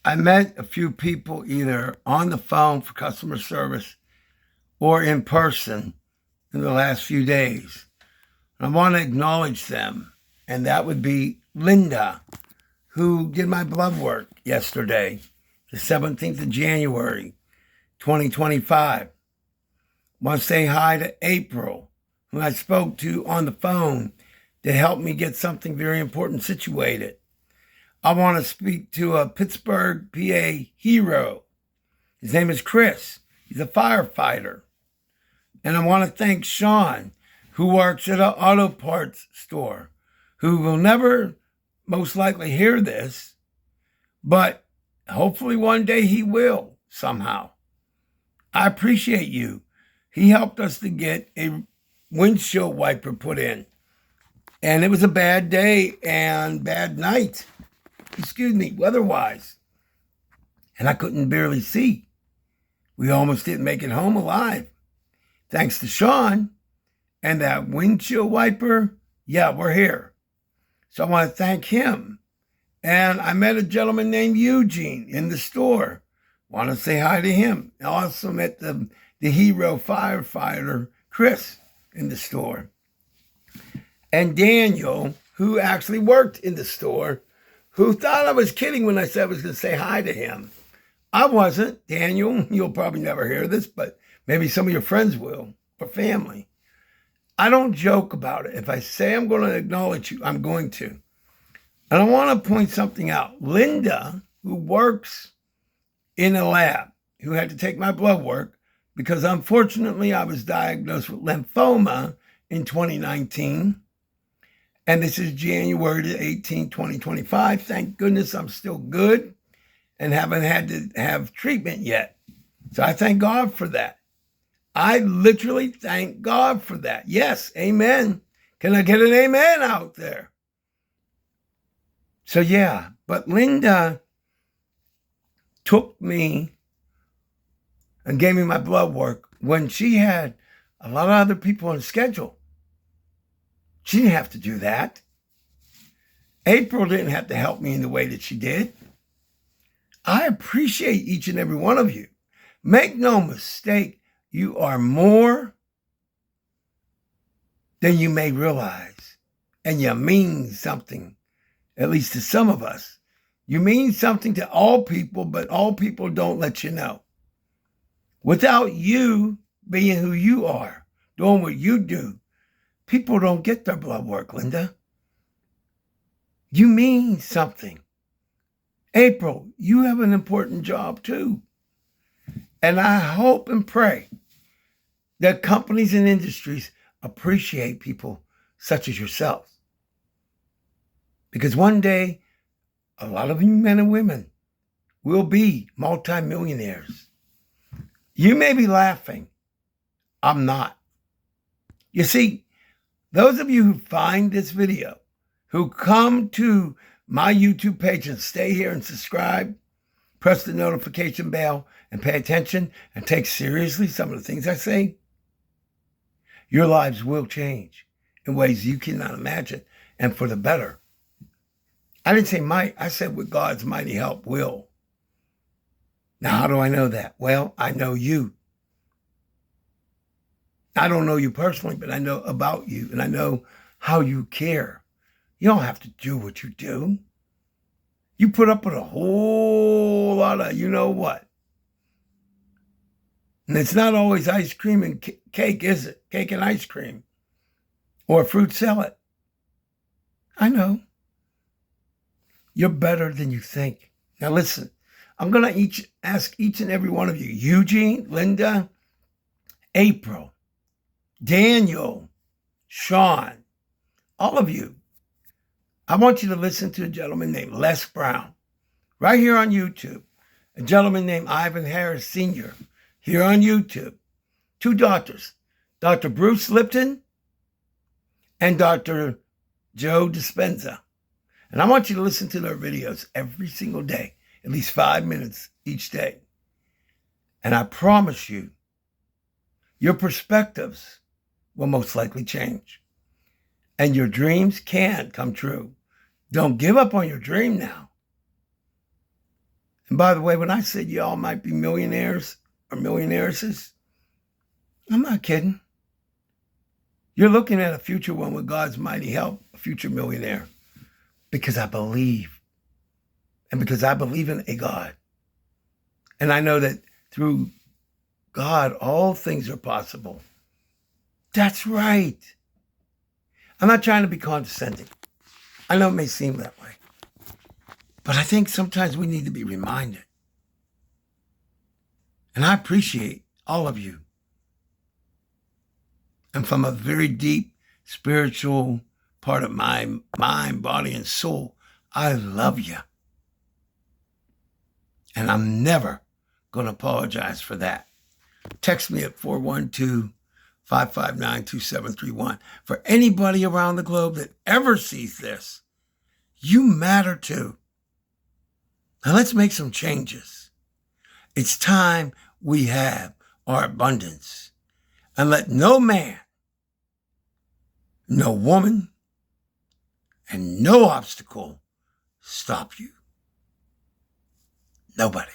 I met a few people either on the phone for customer service or in person in the last few days. I want to acknowledge them, and that would be Linda, who did my blood work yesterday, the 17th of January, 2025. I want to say hi to April, who I spoke to on the phone to help me get something very important situated. I want to speak to a Pittsburgh, PA hero. His name is Chris. He's a firefighter. And I want to thank Shawn, who works at an auto parts store, who will never most likely hear this, but hopefully one day he will somehow. I appreciate you. He helped us to get a windshield wiper put in. And it was a bad day and bad night. Weather-wise. And I couldn't barely see. We almost didn't make it home alive. Thanks to Shawn and that windshield wiper, yeah, we're here. So I want to thank him. And I met a gentleman named Eugene in the store. Want to say hi to him. I also met the hero firefighter, Chris, in the store. And Daniel, who actually worked in the store, who thought I was kidding when I said I was going to say hi to him. I wasn't. Daniel, you'll probably never hear this, but maybe some of your friends will, or family. I don't joke about it. If I say I'm going to acknowledge you, I'm going to. And I want to point something out. Linda, who works in a lab, who had to take my blood work, because unfortunately I was diagnosed with lymphoma in 2019. And this is January 18, 2025. Thank goodness I'm still good and haven't had to have treatment yet. So I thank God for that. I literally thank God for that. Yes, amen. Can I get an amen out there? So yeah, but Linda took me and gave me my blood work when she had a lot of other people on the schedule. She didn't have to do that. April didn't have to help me in the way that she did. I appreciate each and every one of you. Make no mistake, you are more than you may realize. And you mean something, at least to some of us. You mean something to all people, but all people don't let you know. Without you being who you are, doing what you do, people don't get their blood work, Linda. You mean something. April, you have an important job too. And I hope and pray that companies and industries appreciate people such as yourself. Because one day, a lot of you men and women will be multimillionaires. You may be laughing. I'm not. You see, those of you who find this video, who come to my YouTube page and stay here and subscribe, press the notification bell and pay attention and take seriously some of the things I say, your lives will change in ways you cannot imagine and for the better. I didn't say might, I said with God's mighty help will. Now, how do I know that? Well, I know you. I don't know you personally, but I know about you and I know how you care. You don't have to do what you do. You put up with a whole lot of you know what. And it's not always ice cream and cake, is it? Cake and ice cream. Or a fruit salad. I know. You're better than you think. Now listen, I'm going to ask each and every one of you, Eugene, Linda, April, Daniel, Shawn, all of you. I want you to listen to a gentleman named Les Brown, right here on YouTube. A gentleman named Ivan Harris Sr., here on YouTube. Two doctors, Dr. Bruce Lipton and Dr. Joe Dispenza. And I want you to listen to their videos every single day, at least 5 minutes each day. And I promise you, your perspectives will most likely change. And your dreams can come true. Don't give up on your dream now. And by the way, when I said y'all might be millionaires or millionairesses, I'm not kidding. You're looking at a future one with God's mighty help, a future millionaire. Because I believe. And because I believe in a God. And I know that through God, all things are possible. That's right. I'm not trying to be condescending. I know it may seem that way. But I think sometimes we need to be reminded. And I appreciate all of you. And from a very deep spiritual part of my mind, body, and soul, I love you. And I'm never going to apologize for that. Text me at 412-559-2731. For anybody around the globe that ever sees this, you matter too. Now let's make some changes. It's time we have our abundance. And let no man, no woman, and no obstacle stop you. Nobody.